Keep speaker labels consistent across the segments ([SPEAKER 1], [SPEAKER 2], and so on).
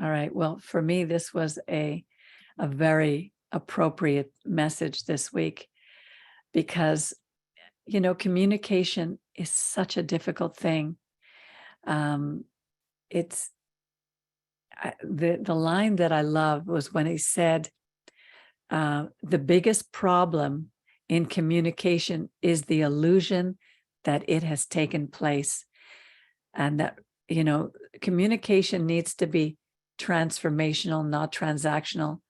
[SPEAKER 1] All right. Well, for me, this was a very appropriate message this week because, communication is such a difficult thing. It's the line that I love was when he said, the biggest problem in communication is the illusion that it has taken place, and that, communication needs to be transformational, not transactional.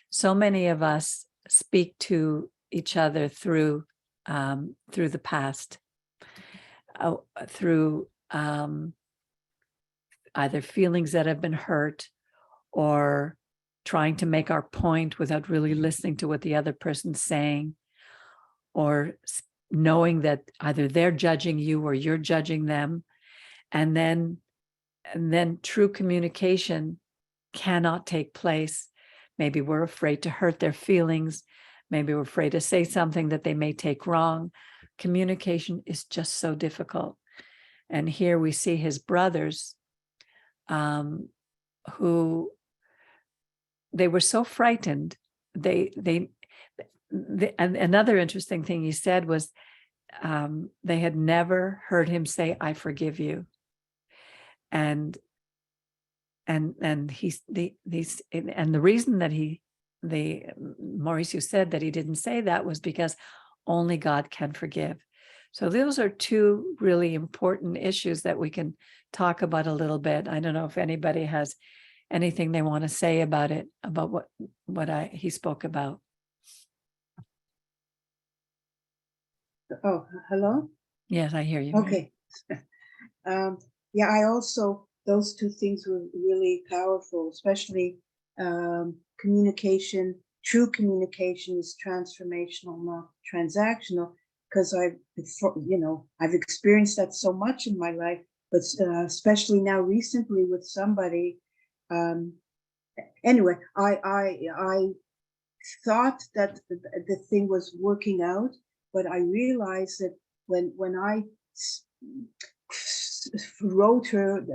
[SPEAKER 1] So many of us speak to each other through the past, through either feelings that have been hurt or trying to make our point without really listening to what the other person's saying, or knowing that either they're judging you or you're judging them. And then true communication cannot take place. Maybe we're afraid to hurt their feelings. Maybe we're afraid to say something that they may take wrong. Communication is just so difficult. And here we see his brothers, who they were so frightened. And another interesting thing he said was, they had never heard him say, "I forgive you." And the reason that Mauricio said that he didn't say that was because only God can forgive. So those are two really important issues that we can talk about a little bit. I don't know if anybody has anything they want to say about it, about what he spoke about.
[SPEAKER 2] Oh, hello?
[SPEAKER 1] Yes, I hear you.
[SPEAKER 2] Okay. Yeah, I also, those two things were really powerful, especially communication. True communication is transformational, not transactional, because I've experienced that so much in my life, but especially now recently with somebody. Anyway, I thought that the thing was working out, but I realized that when I wrote her,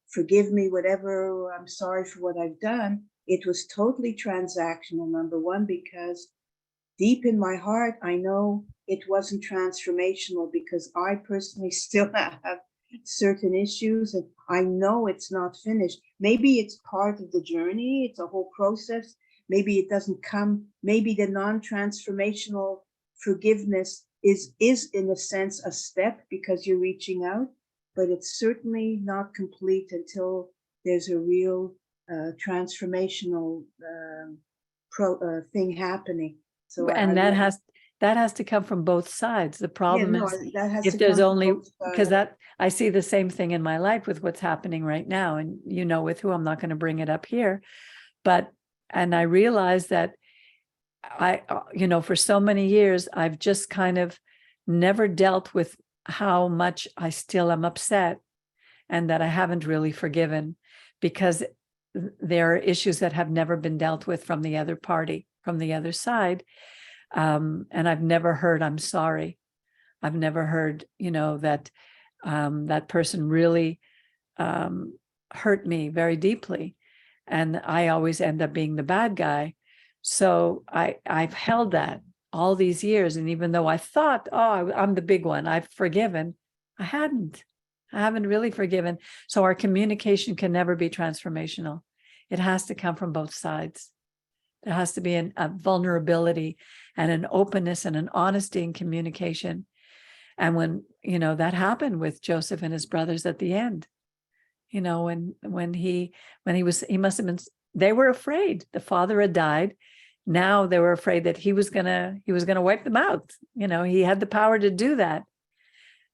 [SPEAKER 2] forgive me, whatever, I'm sorry for what I've done, it was totally transactional, number one, because deep in my heart, I know it wasn't transformational, because I personally still have certain issues, and I know it's not finished. Maybe it's part of the journey, it's a whole process. Maybe it doesn't come, maybe the non-transformational forgiveness is in a sense a step because you're reaching out, but it's certainly not complete until there's a real transformational thing happening. So
[SPEAKER 1] And that has to come from both sides. The problem is if there's only, because that I see the same thing in my life with what's happening right now, and with who, I'm not going to bring it up here, and I realize that for so many years, I've just kind of never dealt with how much I still am upset and that I haven't really forgiven, because there are issues that have never been dealt with from the other party, from the other side. And I've never heard, "I'm sorry." I've never heard, that that person really hurt me very deeply. And I always end up being the bad guy. So I've held that all these years. And even though I thought, "Oh, I'm the big one, I've forgiven," I haven't really forgiven. So our communication can never be transformational. It has to come from both sides. There has to be a vulnerability and an openness and an honesty in communication. And when, that happened with Joseph and his brothers at the end, when he must have been, they were afraid. The father had died. Now they were afraid that he was gonna wipe them out. He had the power to do that.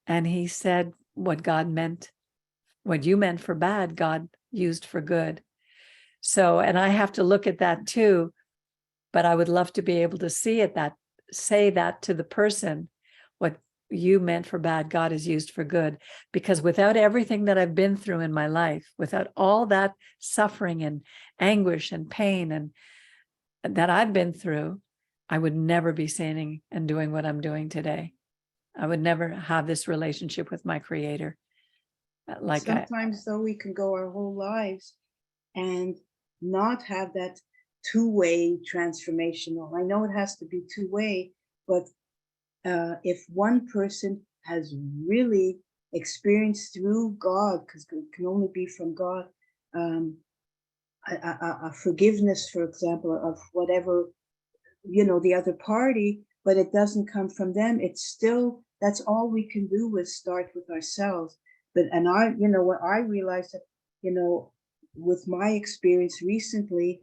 [SPEAKER 1] And he said, what you meant for bad, God used for good. So, and I have to look at that too, but I would love to be able to say that to the person, what you meant for bad, God has used for good. Because without everything that I've been through in my life, without all that suffering and anguish and pain and that I've been through, I would never be saying and doing what I'm doing today. I would never have this relationship with my Creator.
[SPEAKER 2] Sometimes though, we can go our whole lives and not have that two-way transformational. I know it has to be two-way, but if one person has really experienced through God, because it can only be from God, a forgiveness, for example, of whatever, the other party, but it doesn't come from them, it's still, that's all we can do is start with ourselves. And what I realized that, with my experience recently,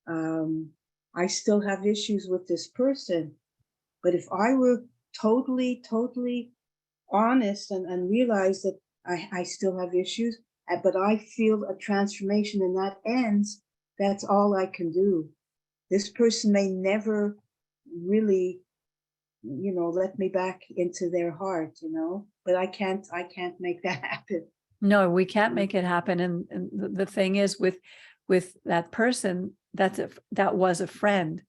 [SPEAKER 2] I still have issues with this person. But if I were totally honest and realize that I still have issues, but I feel a transformation and that ends, that's all I can do. This person may never really, let me back into their heart, but I can't make that happen.
[SPEAKER 1] No, we can't make it happen. And the thing is with that person, that was a friend.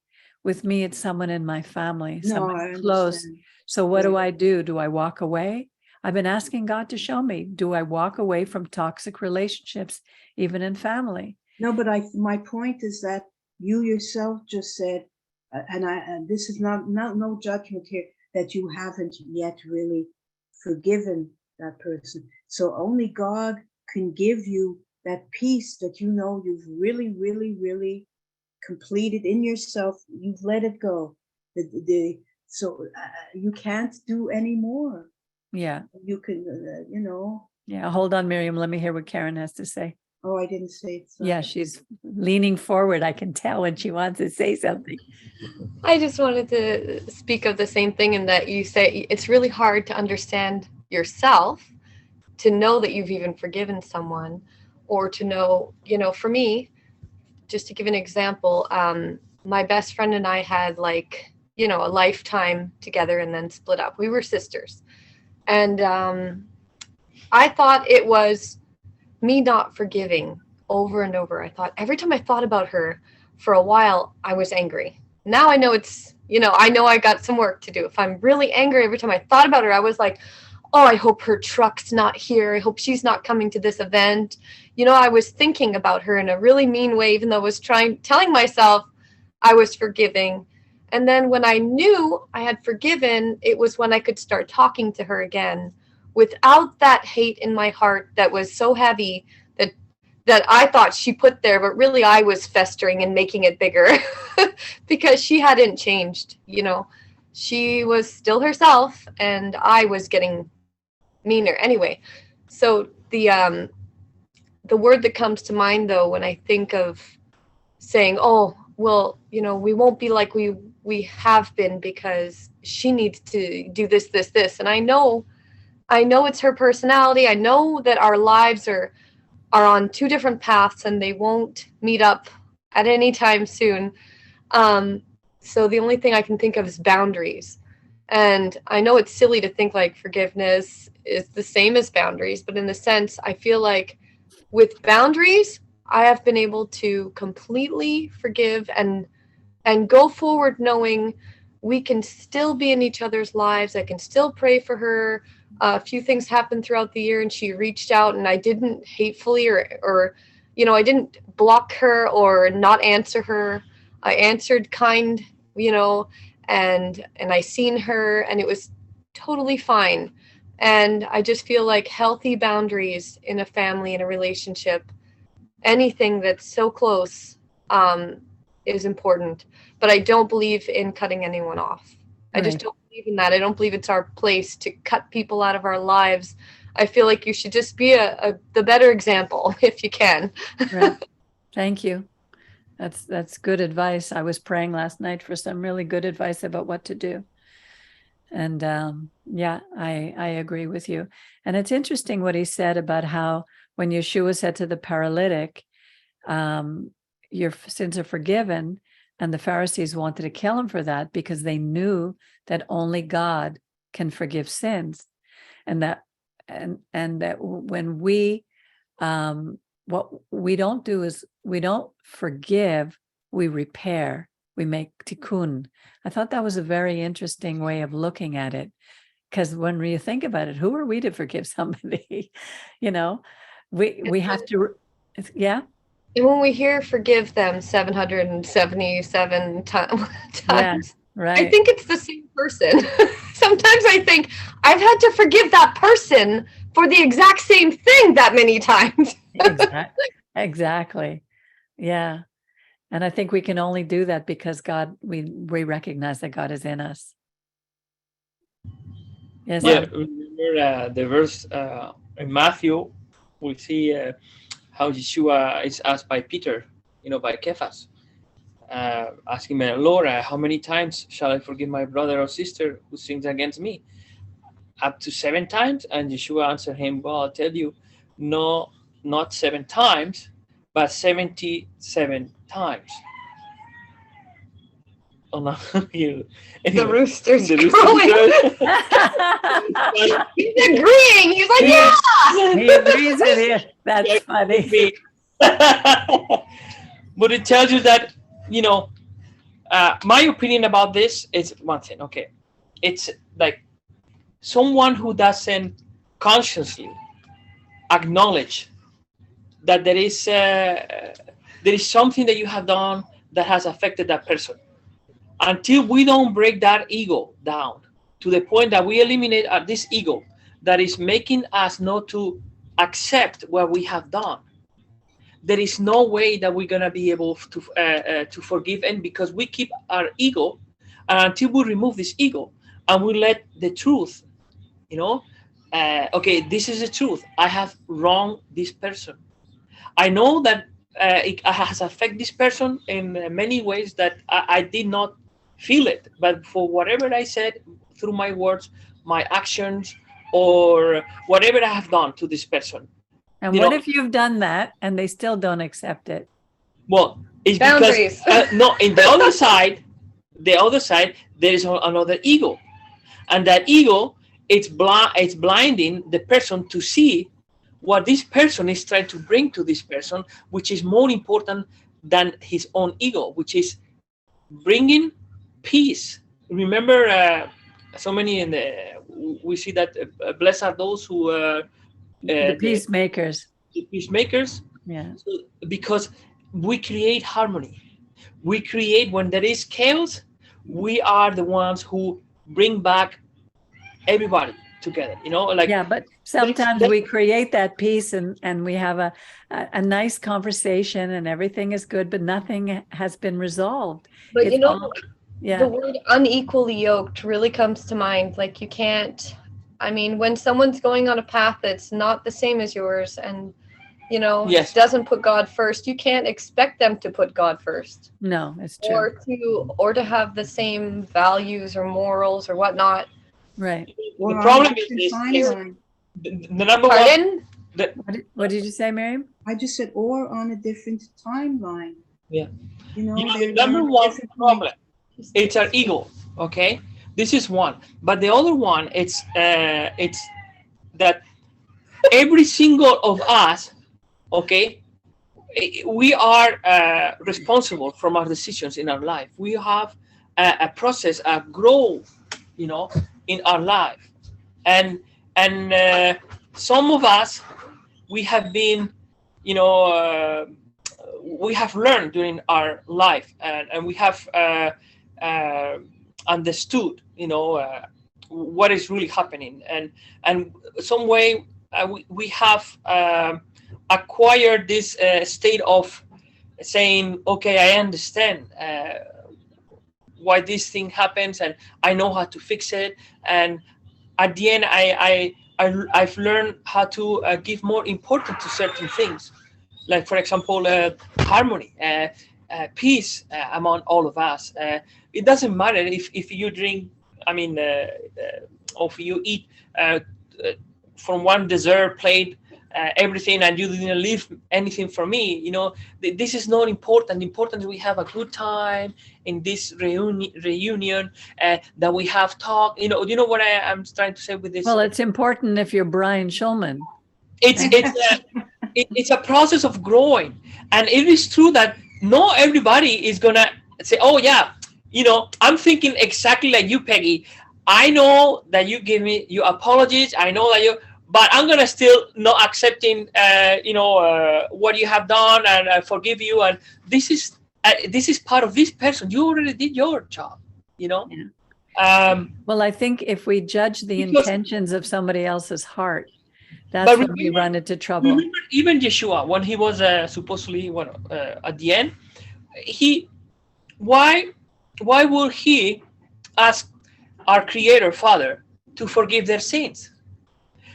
[SPEAKER 1] With me, it's someone in my family,
[SPEAKER 2] No,
[SPEAKER 1] someone
[SPEAKER 2] I
[SPEAKER 1] close.
[SPEAKER 2] understand.
[SPEAKER 1] So what
[SPEAKER 2] Right.
[SPEAKER 1] do? Do I walk away? I've been asking God to show me, do I walk away from toxic relationships, even in family?
[SPEAKER 2] No, but my point is that you yourself just said, and this is not no judgment here, that you haven't yet really forgiven that person. So only God can give you that peace that you've really completed in yourself. You've let it go. So you can't do any more.
[SPEAKER 1] Yeah.
[SPEAKER 2] You can,
[SPEAKER 1] Yeah. Hold on, Miriam. Let me hear what Karen has to say.
[SPEAKER 2] Oh, I didn't say it. Sorry.
[SPEAKER 1] Yeah, she's leaning forward. I can tell when she wants to say something.
[SPEAKER 3] I just wanted to speak of the same thing in that you say it's really hard to understand yourself, to know that you've even forgiven someone, or to know, for me, just to give an example, my best friend and I had a lifetime together and then split up. We were sisters. And I thought it was me not forgiving over and over. I thought every time I thought about her for a while, I was angry. Now I know I know I got some work to do. If I'm really angry every time I thought about her, I was like, oh, I hope her truck's not here. I hope she's not coming to this event. I was thinking about her in a really mean way, even though I was telling myself I was forgiving. And then when I knew I had forgiven, it was when I could start talking to her again without that hate in my heart that was so heavy that I thought she put there, but really I was festering and making it bigger because she hadn't changed. She was still herself and I was getting meaner anyway. So the word that comes to mind though when I think of saying, oh well, we won't be like we have been because she needs to do this, and I know it's her personality. I know that our lives are on two different paths and they won't meet up at any time soon. So the only thing I can think of is boundaries. And I know it's silly to think like forgiveness is the same as boundaries, but in the sense, I feel like with boundaries, I have been able to completely forgive and go forward knowing we can still be in each other's lives. I can still pray for her. A few things happened throughout the year and she reached out and I didn't hatefully or I didn't block her or not answer her. I answered kind, and I seen her and it was totally fine. And I just feel like healthy boundaries in a family, in a relationship, anything that's so close, is important. But I don't believe in cutting anyone off. I just don't believe in that. I don't believe it's our place to cut people out of our lives. I feel like you should just be the better example if you can.
[SPEAKER 1] Right. Thank you. That's good advice. I was praying last night for some really good advice about what to do. And yeah, I agree with you. And it's interesting what he said about how when Yeshua said to the paralytic, your sins are forgiven, and the Pharisees wanted to kill him for that because they knew that only God can forgive sins, and that when we what we don't do is we don't forgive, we repair, we make tikkun. I thought that was a very interesting way of looking at it, because when you think about it, who are we to forgive somebody? We have to, yeah.
[SPEAKER 3] And when we hear forgive them 777 times,
[SPEAKER 1] Yeah,
[SPEAKER 3] I
[SPEAKER 1] right.
[SPEAKER 3] think it's the same person. Sometimes I think I've had to forgive that person for the exact same thing that many times.
[SPEAKER 1] Exactly. Yeah. And I think we can only do that because God, we recognize that God is in us. Yes.
[SPEAKER 4] Yeah, remember the verse in Matthew, we see how Yeshua is asked by Peter, by Cephas, asking me, Lord, how many times shall I forgive my brother or sister who sins against me? Up to 7 times? And Yeshua answered him, well, I'll tell you, no, not 7 times, but 77 times. Oh no,
[SPEAKER 3] The
[SPEAKER 4] anyway,
[SPEAKER 3] rooster's
[SPEAKER 4] the
[SPEAKER 3] crowing.
[SPEAKER 4] rooster
[SPEAKER 3] He's agreeing. He's like, yeah.
[SPEAKER 1] He agrees with you. That's funny.
[SPEAKER 4] But it tells you that, my opinion about this is one thing. Okay, it's like someone who doesn't consciously acknowledge that there is something that you have done that has affected that person. Until we don't break that ego down to the point that we eliminate this ego that is making us not to accept what we have done, there is no way that we're going to be able to forgive. And because we keep our ego, until we remove this ego and we let the truth, okay, this is the truth. I have wronged this person. I know that it has affected this person in many ways that I did not feel it. But for whatever I said through my words, my actions, or whatever I have done to this person.
[SPEAKER 1] And what if you've done that and they still don't accept it?
[SPEAKER 4] Well, it's
[SPEAKER 3] boundaries.
[SPEAKER 4] Because no, in the other side, there is another ego, and that ego it's blinding the person to see what this person is trying to bring to this person, which is more important than his own ego, which is bringing peace. Remember, so many we see that blessed are those who
[SPEAKER 1] the peacemakers.
[SPEAKER 4] The peacemakers.
[SPEAKER 1] Yeah.
[SPEAKER 4] So, because we create harmony. We create, when there is chaos, we are the ones who bring back everybody together,
[SPEAKER 1] yeah, but sometimes we create that peace and we have a nice conversation and everything is good, but nothing has been resolved.
[SPEAKER 3] But
[SPEAKER 1] the
[SPEAKER 3] word unequally yoked really comes to mind. Like, you can't, when someone's going on a path that's not the same as yours and
[SPEAKER 4] yes,
[SPEAKER 3] doesn't put God first, you can't expect them to put God first.
[SPEAKER 1] No, it's true.
[SPEAKER 3] Or to have the same values or morals or whatnot.
[SPEAKER 1] Right.
[SPEAKER 4] The problem is the number
[SPEAKER 3] Pardon?
[SPEAKER 4] one.
[SPEAKER 1] What did you say, Miriam?
[SPEAKER 2] I just said, or on a different timeline.
[SPEAKER 4] Yeah.
[SPEAKER 2] The
[SPEAKER 4] number one problem, it's our ego. Okay, this is one. But the other one, it's that every single of us, okay, we are responsible from our decisions in our life. We have a process, a growth, in our life, and some of us, we have been, we have learned during our life, and we have understood, what is really happening, and some way we have acquired this state of saying, okay, I understand why this thing happens, and I know how to fix it. And at the end, I've learned how to give more importance to certain things, like, for example, harmony, peace among all of us. It doesn't matter if you drink, or if you eat from one dessert plate, everything, and you didn't leave anything for me. This is not important. Important is we have a good time in this reunion, that we have talk. You know what I'm trying to say with this?
[SPEAKER 1] Well, it's important if you're Brian Schulman.
[SPEAKER 4] It's a process of growing, and it is true that not everybody is gonna say, oh yeah, I'm thinking exactly like you, Peggy. I know that you give me your apologies. I know that but I'm gonna still not accepting, what you have done, and I forgive you. And this is part of this person. You already did your job,
[SPEAKER 1] Yeah. Well, I think if we judge the
[SPEAKER 4] Because-
[SPEAKER 1] intentions of somebody else's heart, that's
[SPEAKER 4] But
[SPEAKER 1] when we
[SPEAKER 4] remember-
[SPEAKER 1] run into trouble.
[SPEAKER 4] Remember, even Yeshua, when he was supposedly at the end, why would he ask our Creator Father to forgive their sins?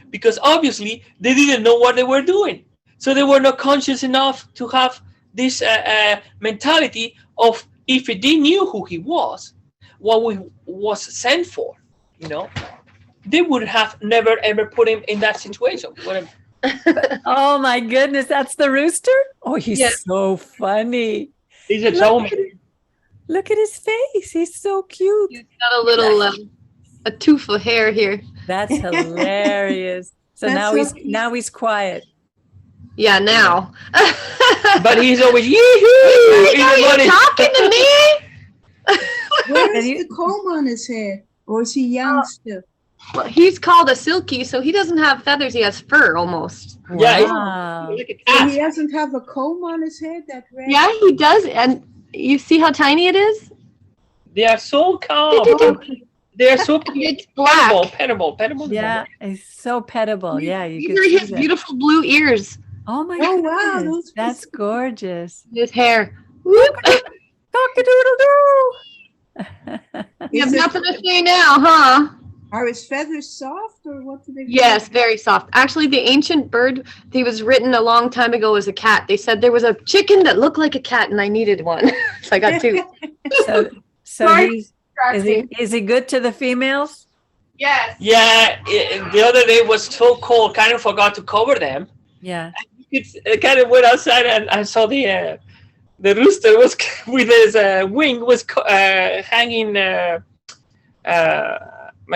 [SPEAKER 4] Because obviously they didn't know what they were doing, so they were not conscious enough to have this mentality of, if they knew who he was, what we was sent for, they would have never ever put him in that situation.
[SPEAKER 1] Oh my goodness, that's the rooster? Oh, he's
[SPEAKER 3] Yeah.
[SPEAKER 1] so funny.
[SPEAKER 4] He's a
[SPEAKER 1] Look
[SPEAKER 4] troublemaker.
[SPEAKER 1] Look at his face. He's so cute.
[SPEAKER 3] He's got a little a tooth of hair here.
[SPEAKER 1] That's hilarious. So
[SPEAKER 2] That's
[SPEAKER 1] now
[SPEAKER 2] so
[SPEAKER 1] he's
[SPEAKER 2] cute.
[SPEAKER 1] now he's quiet.
[SPEAKER 3] Yeah, now.
[SPEAKER 4] But he's always
[SPEAKER 3] Are you
[SPEAKER 4] everybody.
[SPEAKER 3] talking to me?
[SPEAKER 2] Where is
[SPEAKER 1] And you-
[SPEAKER 2] the comb on his head? Or is he young still?
[SPEAKER 3] Well, he's called a silky, so he doesn't have feathers. He has fur almost.
[SPEAKER 4] Yeah,
[SPEAKER 1] Wow.
[SPEAKER 4] Like a
[SPEAKER 2] So
[SPEAKER 4] cat.
[SPEAKER 2] he doesn't have a comb on his head, that red?
[SPEAKER 3] Yeah, he does. And you see how tiny it is?
[SPEAKER 4] They are so calm. They are so
[SPEAKER 3] It's black.
[SPEAKER 4] pettable.
[SPEAKER 1] Yeah, he's so pettable. Yeah, you
[SPEAKER 3] These
[SPEAKER 1] can
[SPEAKER 3] are
[SPEAKER 1] see
[SPEAKER 3] his
[SPEAKER 1] that.
[SPEAKER 3] beautiful blue ears.
[SPEAKER 1] Oh my
[SPEAKER 2] Oh, wow,
[SPEAKER 1] goodness.
[SPEAKER 2] those-
[SPEAKER 1] That's gorgeous.
[SPEAKER 3] His hair. Whoop.
[SPEAKER 1] Cock-a-doodle-doo.
[SPEAKER 3] You have
[SPEAKER 2] Is it-
[SPEAKER 3] nothing to say now, huh?
[SPEAKER 2] Are his feathers soft or what do they?
[SPEAKER 3] Yes, very soft. Actually, the ancient bird, he was written a long time ago as a cat. They said there was a chicken that looked like a cat and I needed one. So I got two.
[SPEAKER 1] So
[SPEAKER 3] Sorry.
[SPEAKER 1] is he good to the females?
[SPEAKER 3] Yes.
[SPEAKER 4] Yeah, the other day was so cold, kind of forgot to cover them.
[SPEAKER 1] Yeah.
[SPEAKER 4] It kind of went outside and I saw the rooster was with his wing was hanging,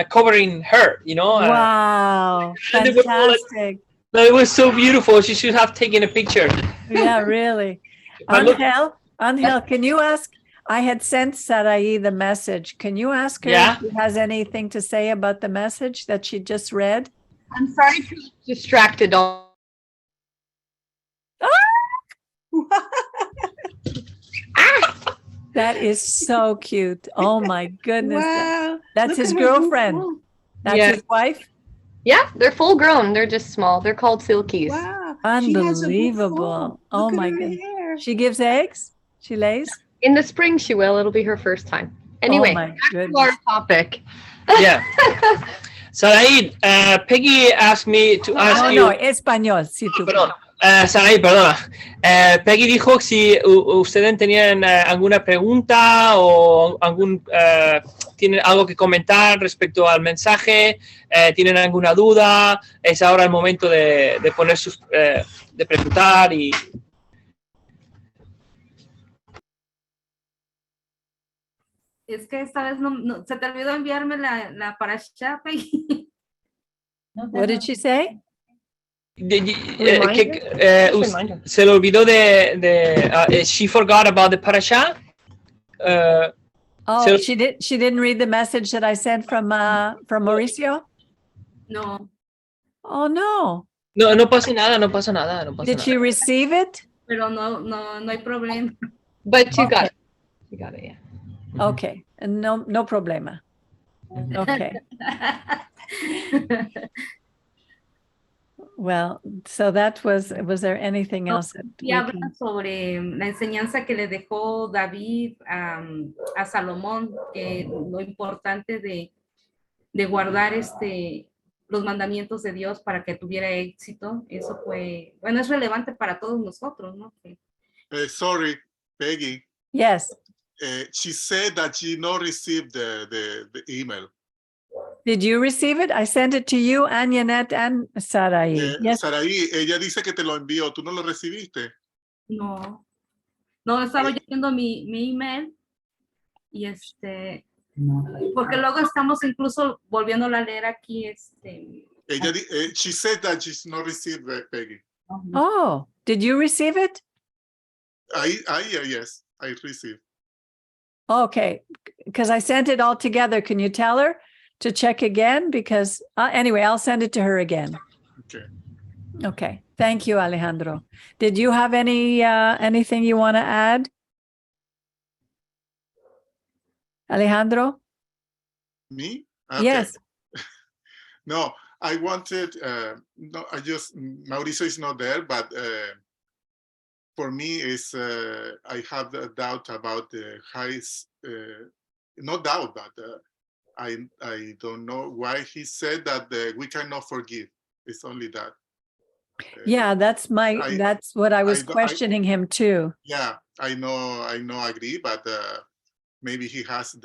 [SPEAKER 4] covering her.
[SPEAKER 1] Wow.
[SPEAKER 4] and they were all like-
[SPEAKER 1] Fantastic.
[SPEAKER 4] It was so beautiful. She should have taken a picture.
[SPEAKER 1] Yeah, really.
[SPEAKER 4] But look-
[SPEAKER 1] Angel, can you ask? I had sent Sarai the message. Can you ask her
[SPEAKER 4] Yeah.
[SPEAKER 1] if she has anything to say about the message that she just read?
[SPEAKER 3] I'm sorry to be distracted. All.
[SPEAKER 1] That is so cute. Oh my goodness.
[SPEAKER 2] Wow.
[SPEAKER 1] That's
[SPEAKER 2] Look
[SPEAKER 1] his
[SPEAKER 2] at her little
[SPEAKER 1] girlfriend.
[SPEAKER 2] phone.
[SPEAKER 1] That's
[SPEAKER 3] Yeah.
[SPEAKER 1] his wife.
[SPEAKER 3] Yeah, they're full grown. They're just small. They're called silkies.
[SPEAKER 2] Wow. She has a good
[SPEAKER 1] Unbelievable.
[SPEAKER 2] phone.
[SPEAKER 1] Oh
[SPEAKER 2] Look at
[SPEAKER 1] my
[SPEAKER 2] her
[SPEAKER 1] goodness.
[SPEAKER 2] hair.
[SPEAKER 1] She gives eggs? She lays?
[SPEAKER 3] In the spring, she will. It'll be her first time. Anyway,
[SPEAKER 1] Oh my
[SPEAKER 3] back to our
[SPEAKER 1] goodness.
[SPEAKER 3] topic.
[SPEAKER 4] Yeah. Sarai, Peggy asked me to ask
[SPEAKER 1] No,
[SPEAKER 4] you.
[SPEAKER 1] no, español, si tú.
[SPEAKER 4] Perdón. Sarai, perdona. Peggy dijo si ustedes tenían alguna pregunta o tienen algo que comentar respecto al mensaje, tienen alguna duda, es ahora el momento de poner de preguntar y.
[SPEAKER 5] Es que esta vez se te olvidó enviarme la parasha, Peggy.
[SPEAKER 1] What did she say?
[SPEAKER 4] Se le olvidó she forgot about the parasha.
[SPEAKER 1] Oh,
[SPEAKER 4] So-
[SPEAKER 1] she didn't read the message that I sent from Mauricio?
[SPEAKER 5] No,
[SPEAKER 1] Oh no.
[SPEAKER 4] No pasa nada, no pasa nada.
[SPEAKER 1] Did she receive it?
[SPEAKER 5] pero no hay problema.
[SPEAKER 3] But you
[SPEAKER 1] Okay.
[SPEAKER 3] got it. You got it, yeah.
[SPEAKER 1] Okay, no problema. Okay, well, so that was there anything else? That
[SPEAKER 5] Y
[SPEAKER 1] we
[SPEAKER 5] habla
[SPEAKER 1] can-
[SPEAKER 5] sobre la enseñanza que le dejó David a Salomón, que lo importante de guardar los mandamientos de Dios para que tuviera éxito, eso fue, bueno, es relevante para todos nosotros, ¿no? Que-
[SPEAKER 6] Sorry, Peggy.
[SPEAKER 1] Yes,
[SPEAKER 6] She said that she not received the email.
[SPEAKER 1] did you receive it? I sent it to you, Anjanette and Sarai. Yes,
[SPEAKER 6] Saraí, ella dice que te lo envió. ¿Tú no lo recibiste?
[SPEAKER 5] No, estaba yo viendo mi email y porque luego estamos incluso volviéndola a leer aquí,
[SPEAKER 6] Ella, she said that she's not received, Peggy.
[SPEAKER 1] oh, did you receive it?
[SPEAKER 6] Yes, I received.
[SPEAKER 1] Okay, because I sent it all together. Can you tell her to check again? Because anyway, I'll send it to her again.
[SPEAKER 6] Okay.
[SPEAKER 1] Okay. Thank you, Alejandro. Did you have anything you want to add? Alejandro?
[SPEAKER 6] Me? Okay.
[SPEAKER 1] Yes.
[SPEAKER 6] No, I wanted, no, Mauricio is not there, but for me is, I have a doubt about the highest, no doubt, but I don't know why he said that we cannot forgive. It's only that.
[SPEAKER 1] Yeah, that's what I was questioning him too.
[SPEAKER 6] Yeah, I know, agree, but maybe he has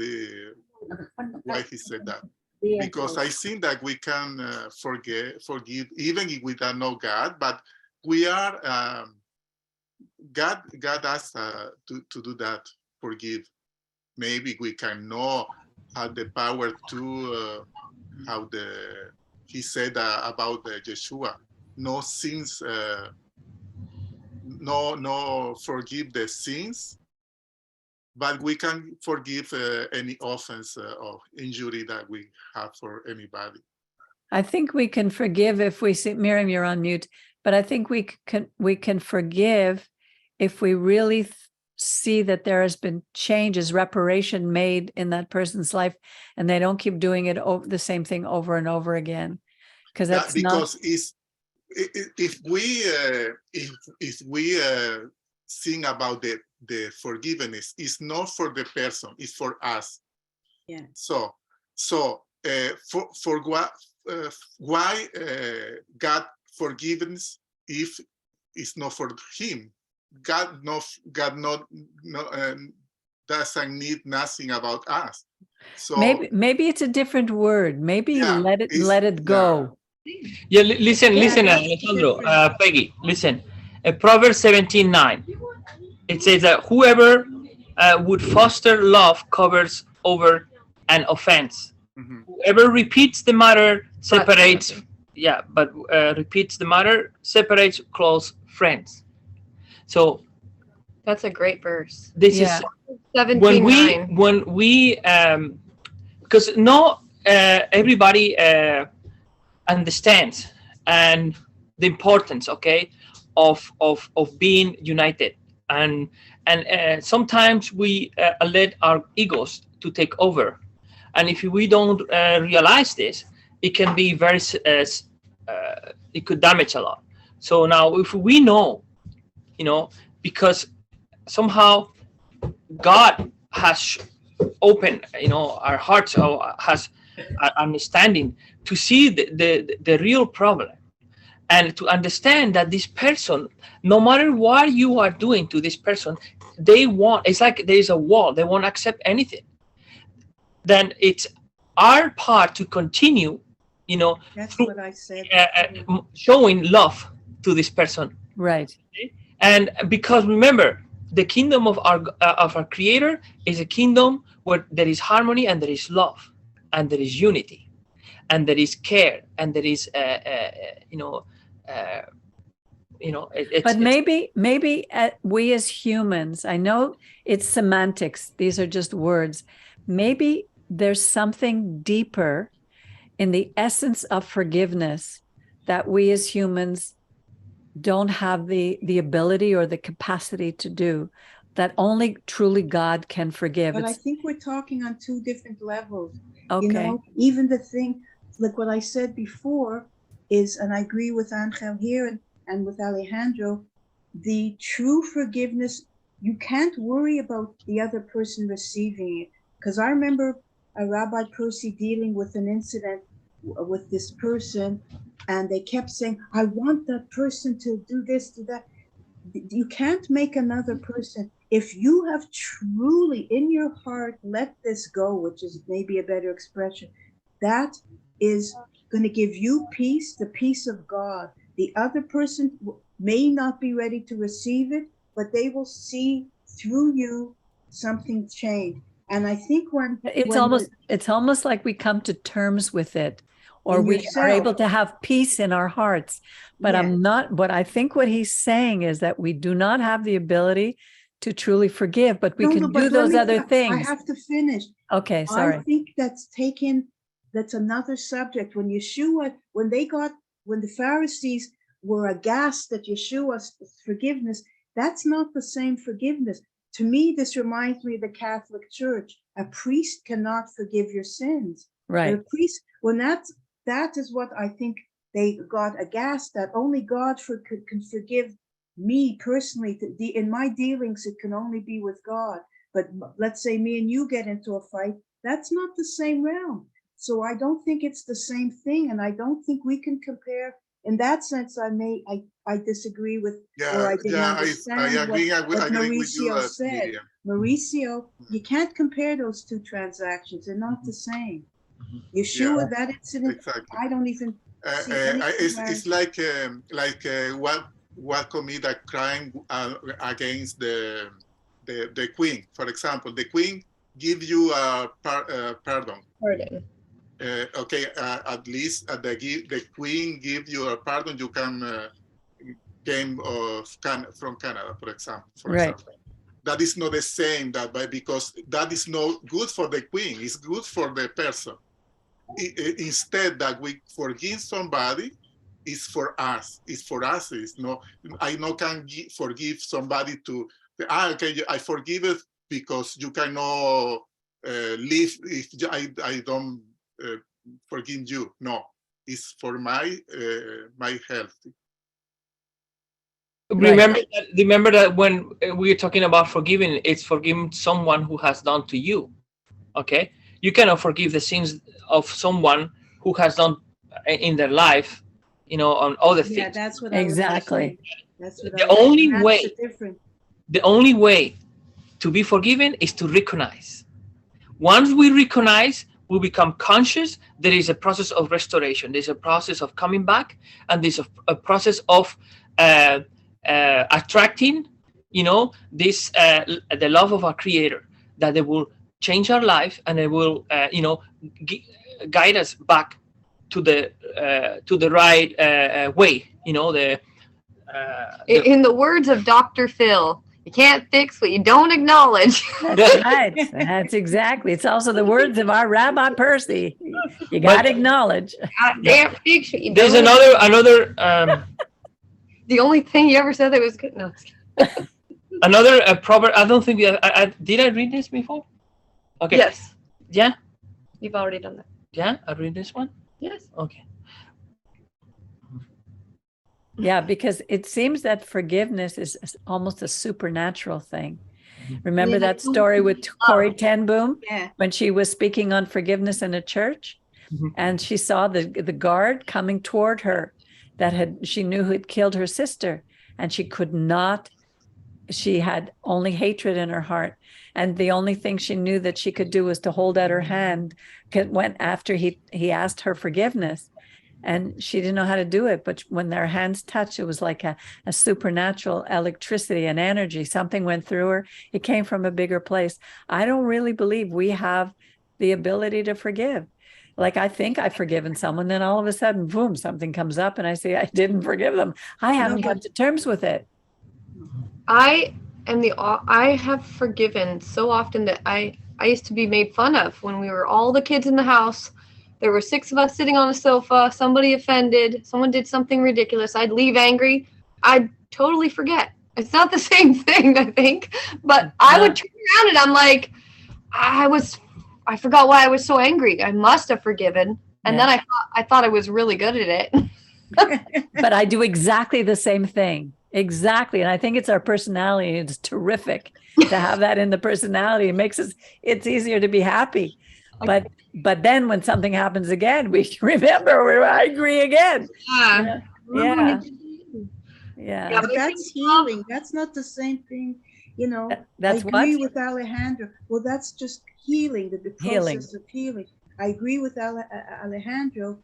[SPEAKER 6] why he said that. Because I think that we can forgive, even if we don't know God, but we are, God asked to do that, forgive. Maybe we can know have the power to, how he said about Yeshua, no sins, no forgive the sins, but we can forgive any offense or injury that we have for anybody.
[SPEAKER 1] I think we can forgive if we see, Miriam, you're on mute, but I think we can forgive if we really see that there has been changes, reparation made in that person's life, and they don't keep doing it the same thing over and over again. Because that's
[SPEAKER 6] because if we think about the forgiveness, it's not for the person, it's for us.
[SPEAKER 2] Yeah.
[SPEAKER 6] So for what, why God forgiveness if it's not for him? God doesn't need nothing about us. So
[SPEAKER 1] maybe it's a different word. Maybe
[SPEAKER 6] yeah,
[SPEAKER 1] let it go.
[SPEAKER 4] Yeah, listen,
[SPEAKER 2] that's
[SPEAKER 4] Alejandro,
[SPEAKER 2] different.
[SPEAKER 4] Peggy, listen. Proverbs 17:9. It says that whoever would foster love covers over an offense.
[SPEAKER 6] mhm.
[SPEAKER 4] Whoever repeats the matter separates. Yeah, but repeats the matter separates close friends. So
[SPEAKER 3] That's a great verse.
[SPEAKER 4] this
[SPEAKER 1] Yeah.
[SPEAKER 4] is
[SPEAKER 3] 17:9.
[SPEAKER 4] when we because not everybody understands and the importance, okay, of being united, and sometimes we let our egos to take over, and if we don't realize this, it can be very it could damage a lot. So now if we know, because somehow God has opened, our hearts, or has understanding to see the real problem, and to understand that this person, no matter what you are doing to this person, it's like there's a wall, they won't accept anything. Then it's our part to continue,
[SPEAKER 2] That's
[SPEAKER 4] through,
[SPEAKER 2] what I said.
[SPEAKER 4] showing love to this person.
[SPEAKER 1] Right.
[SPEAKER 4] And because remember, the kingdom of our Creator is a kingdom where there is harmony, and there is love, and there is unity, and there is care, and there is
[SPEAKER 1] But maybe we as humans, I know it's semantics, these are just words. Maybe there's something deeper in the essence of forgiveness that we as humans don't have the ability or the capacity to do, that only truly God can forgive.
[SPEAKER 2] But I think we're talking on two different levels.
[SPEAKER 1] Okay.
[SPEAKER 2] Even the thing, like what I said before is, and I agree with Angel here and with Alejandro, the true forgiveness, you can't worry about the other person receiving it. Because I remember Rabbi Percy dealing with an incident with this person, and they kept saying, I want that person to do this, do that. You can't make another person. If you have truly in your heart let this go, which is maybe a better expression, that is going to give you peace, the peace of God. The other person may not be ready to receive it, but they will see through you something change. And I think
[SPEAKER 1] it's almost like we come to terms with it, or we are able to have peace in our hearts. But I think what he's saying is that we do not have the ability to truly forgive, but we can do those other things.
[SPEAKER 2] I have to finish.
[SPEAKER 1] Okay, sorry.
[SPEAKER 2] I think that's another subject. When Yeshua, when they got when the Pharisees were aghast at Yeshua's forgiveness, that's not the same forgiveness. To me, this reminds me of the Catholic Church. A priest cannot forgive your sins.
[SPEAKER 1] Right.
[SPEAKER 2] The priest, when that is what I think they got aghast at. Only God can forgive me personally. In my dealings, it can only be with God. But let's say me and you get into a fight, that's not the same realm. So I don't think it's the same thing, and I don't think we can compare. In that sense, I disagree with, or I didn't understand
[SPEAKER 6] I agree,
[SPEAKER 2] what
[SPEAKER 6] I agree with you,
[SPEAKER 2] Mauricio said.
[SPEAKER 6] Miriam.
[SPEAKER 2] Mauricio, you can't compare those two transactions. They're not the same. Yeshua, that incident,
[SPEAKER 6] Exactly.
[SPEAKER 2] I don't even see anything.
[SPEAKER 6] It's like what commit a crime against the queen. For example, the queen give you a pardon.
[SPEAKER 3] Pardon.
[SPEAKER 6] Okay, at least the queen give you a pardon. You can came from Canada, for example.
[SPEAKER 1] Right.
[SPEAKER 6] That is not the same because that is not good for the queen. It's good for the person. Instead that we forgive somebody, it's for us. It's for us. It's no. I no can forgive somebody to. Okay, I forgive it because you cannot live if I don't forgive you. No, it's for my health.
[SPEAKER 4] Remember that when we're talking about forgiving, it's forgiving someone who has done to you. Okay, you cannot forgive the sins of someone who has done in their life, on other things.
[SPEAKER 2] Yeah, that's what
[SPEAKER 1] exactly.
[SPEAKER 2] That's what
[SPEAKER 4] The only way to be forgiven is to recognize. Once we recognize, we become conscious. There is a process of restoration. There's a process of coming back, and there's a process of attracting, this the love of our Creator, that they will change our life, and they will, guide us back to the right way.
[SPEAKER 3] In the words of Dr. Phil, you can't fix what you don't acknowledge.
[SPEAKER 1] That's right. That's exactly. It's also the words of our Rabbi Percy. You got to acknowledge.
[SPEAKER 3] Can't fix what you
[SPEAKER 4] There's
[SPEAKER 3] don't.
[SPEAKER 4] another.
[SPEAKER 3] The only thing you ever said that was good. No.
[SPEAKER 4] Another proverb. I don't think did I read this before? Okay.
[SPEAKER 3] Yes.
[SPEAKER 4] Yeah.
[SPEAKER 3] You've already done that.
[SPEAKER 4] Yeah, I read this one.
[SPEAKER 3] Yes.
[SPEAKER 4] Okay.
[SPEAKER 1] Yeah, because it seems that forgiveness is almost a supernatural thing. Remember that story with Corrie ten Boom?
[SPEAKER 2] Yeah.
[SPEAKER 1] When she was speaking on forgiveness in a church, and she saw the guard coming toward her she knew who had killed her sister, and she could not. She had only hatred in her heart, and the only thing she knew that she could do was to hold out her hand. Went after he asked her forgiveness, and she didn't know how to do it. But when their hands touched, it was like a supernatural electricity and energy. Something went through her. It came from a bigger place. I don't really believe we have the ability to forgive. Like, I think I've forgiven someone, then all of a sudden, boom, something comes up and I say, I didn't forgive them. I haven't come to terms with it.
[SPEAKER 3] I have forgiven so often that I used to be made fun of when we were all the kids in the house. There were 6 of us sitting on a sofa. Somebody offended. Someone did something ridiculous. I'd leave angry. I'd totally forget. It's not the same thing, I think. But I would turn around and I'm like, I forgot why I was so angry. I must have forgiven. And then I thought I was really good at it.
[SPEAKER 1] But I do exactly the same thing. Exactly. And I think it's our personality. It's terrific to have that in the personality. It makes it's easier to be happy. But then when something happens again, we remember we're angry again. Yeah.
[SPEAKER 2] But that's healing. That's not the same thing.
[SPEAKER 1] That's
[SPEAKER 2] I agree with Alejandro. Well, that's just healing, the process of healing. I agree with Alejandro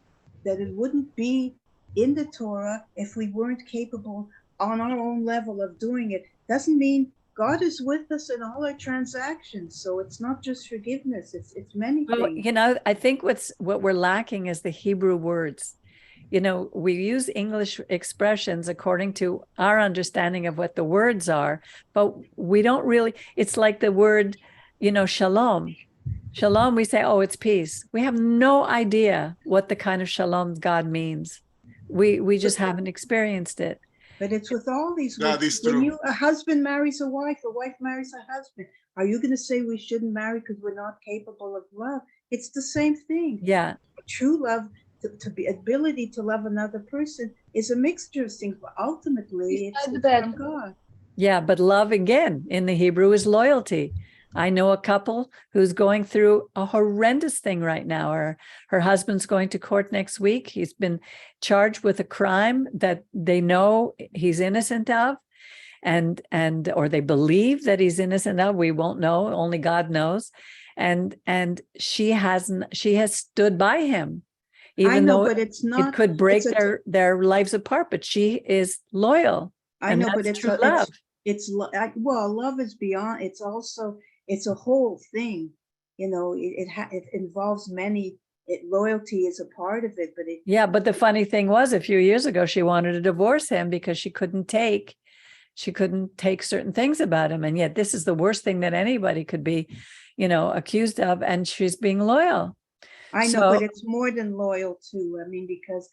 [SPEAKER 2] that it wouldn't be in the Torah if we weren't capable on our own level of doing it. Doesn't mean God is with us in all our transactions. So it's not just forgiveness. It's many things.
[SPEAKER 1] I think what we're lacking is the Hebrew words. We use English expressions according to our understanding of what the words are, but we don't really, it's like the word, shalom. Shalom, we say, oh, it's peace. We have no idea what the kind of shalom God means. We just haven't experienced it.
[SPEAKER 2] But it's with all these.
[SPEAKER 6] That is
[SPEAKER 2] when
[SPEAKER 6] true.
[SPEAKER 2] a husband marries a wife marries a husband. Are you going to say we shouldn't marry because we're not capable of love? It's the same thing.
[SPEAKER 1] Yeah.
[SPEAKER 2] True love, to be ability to love another person, is a mixture of things, but ultimately it's from God.
[SPEAKER 1] Yeah, but love again in the Hebrew is loyalty. I know a couple who's going through a horrendous thing right now. Her husband's going to court next week. He's been charged with a crime that they know he's innocent of, and or they believe that he's innocent of. We won't know. Only God knows. And she has stood by him, even
[SPEAKER 2] I know,
[SPEAKER 1] though
[SPEAKER 2] but it's not.
[SPEAKER 1] It could break their lives apart. But she is loyal.
[SPEAKER 2] I know, but
[SPEAKER 1] it's
[SPEAKER 2] true
[SPEAKER 1] love.
[SPEAKER 2] Well, love is beyond. It's also, it's a whole thing. You know, it involves many. Loyalty is a part of it, but
[SPEAKER 1] yeah. But the funny thing was, a few years ago, she wanted to divorce him because she couldn't take certain things about him, and yet this is the worst thing that anybody could be, accused of, and she's being loyal.
[SPEAKER 2] I know, but it's more than loyal too. I mean, because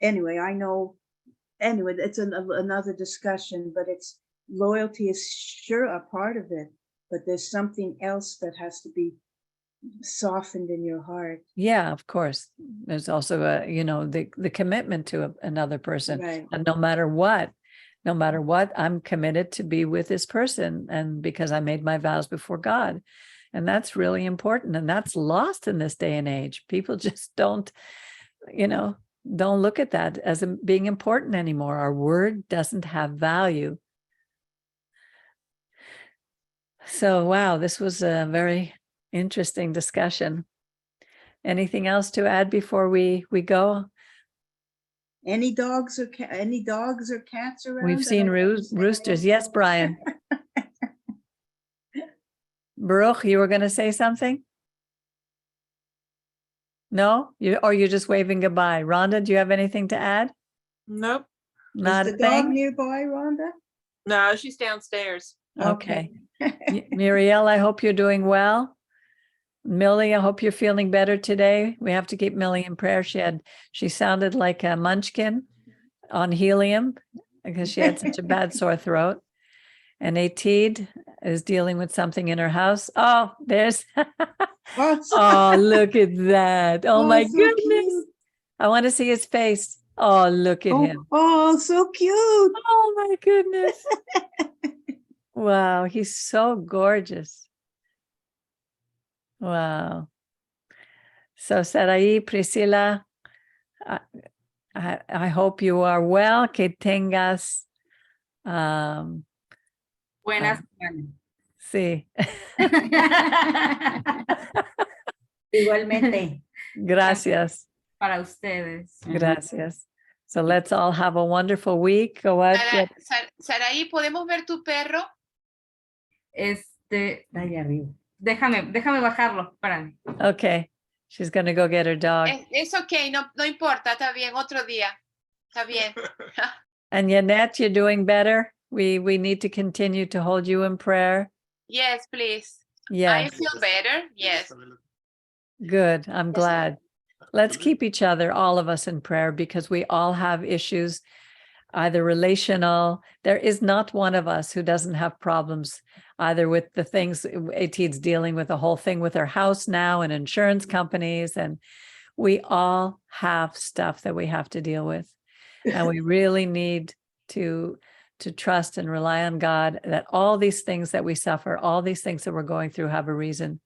[SPEAKER 2] anyway, I know. Anyway, it's another discussion, but it's loyalty is sure a part of it, but there's something else that has to be softened in your heart.
[SPEAKER 1] Yeah, of course. There's also the commitment to another person,
[SPEAKER 2] right.
[SPEAKER 1] And no matter what, I'm committed to be with this person, and because I made my vows before God, and that's really important, and that's lost in this day and age. People just don't look at that as being important anymore. Our word doesn't have value. So, wow, this was a very interesting discussion. Anything else to add before we go?
[SPEAKER 2] Any dogs or cats around?
[SPEAKER 1] We've seen roosters. Yes, Brian. Baruch, you were going to say something? No? You're just waving goodbye. Rhonda, do you have anything to add?
[SPEAKER 7] Nope.
[SPEAKER 1] Not
[SPEAKER 2] Is
[SPEAKER 1] a
[SPEAKER 2] the dog
[SPEAKER 1] thing?
[SPEAKER 2] nearby, Rhonda?
[SPEAKER 7] No, she's downstairs.
[SPEAKER 1] Okay. Muriel, I hope you're doing well. Millie, I hope you're feeling better today. We have to keep Millie in prayer. She sounded like a munchkin on helium because she had such a bad sore throat. And Atid is dealing with something in her house. Oh, there's, oh, look at that. Oh my
[SPEAKER 2] so
[SPEAKER 1] goodness.
[SPEAKER 2] cute.
[SPEAKER 1] I want to see his face. Oh, look at him.
[SPEAKER 2] Oh, so cute.
[SPEAKER 1] Oh my goodness. Wow, he's so gorgeous. Wow. So Sarai, Priscilla, I hope you are well. Que tengas.
[SPEAKER 5] Buenas.
[SPEAKER 1] Sí.
[SPEAKER 5] Igualmente.
[SPEAKER 1] Gracias.
[SPEAKER 5] Para ustedes.
[SPEAKER 1] Gracias. So let's all have a wonderful week. Go ahead.
[SPEAKER 8] Sarai, ¿podemos ver tu perro?
[SPEAKER 5] Allá arriba. Déjame bajarlo. Espérame.
[SPEAKER 1] Okay. She's going to go get her dog.
[SPEAKER 8] Es okay, no importa, está bien, otro día. Está bien.
[SPEAKER 1] And Yanette, you're doing better. We need to continue to hold you in prayer.
[SPEAKER 8] Yes, please.
[SPEAKER 1] Yes.
[SPEAKER 8] I feel better. Yes.
[SPEAKER 1] Good. I'm glad. Let's keep each other, all of us, in prayer, because we all have issues, either relational. There is not one of us who doesn't have problems, either with the things Atid's dealing with, the whole thing with her house now and insurance companies. And we all have stuff that we have to deal with. And we really need to trust and rely on God that all these things that we suffer, all these things that we're going through have a reason.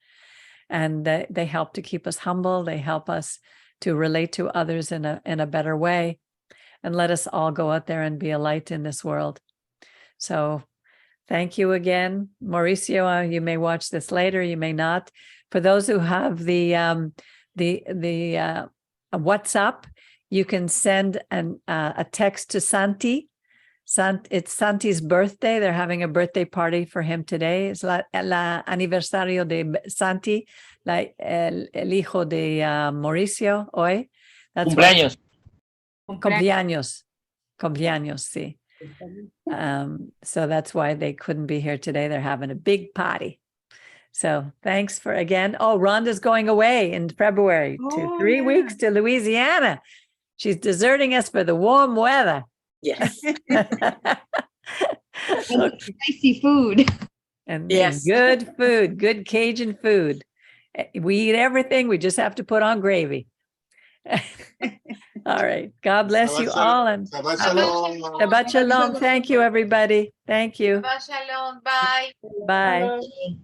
[SPEAKER 1] And they help to keep us humble. They help us to relate to others in a better way. And let us all go out there and be a light in this world. So thank you again. Mauricio, you may watch this later, you may not. For those who have the WhatsApp, you can send a text to Santi. It's Santi's birthday. They're having a birthday party for him today. Es la aniversario de Santi, el hijo de Mauricio hoy. That's
[SPEAKER 4] Cumpleaños.
[SPEAKER 1] Cumpleaños, sí. So that's why they couldn't be here today. They're having a big party. So thanks for again. Oh, Rhonda's going away in February to 3 weeks to Louisiana. She's deserting us for the warm weather.
[SPEAKER 7] Yes.
[SPEAKER 3] Spicy food.
[SPEAKER 1] And
[SPEAKER 7] Yes.
[SPEAKER 1] good food, good Cajun food. We eat everything. We just have to put on gravy. All right. God bless you all. And
[SPEAKER 6] Shabbat shalom.
[SPEAKER 1] Shabbat Shalom. Thank you, everybody. Thank you.
[SPEAKER 8] Shabbat shalom. Bye.
[SPEAKER 1] Bye.
[SPEAKER 3] Okay.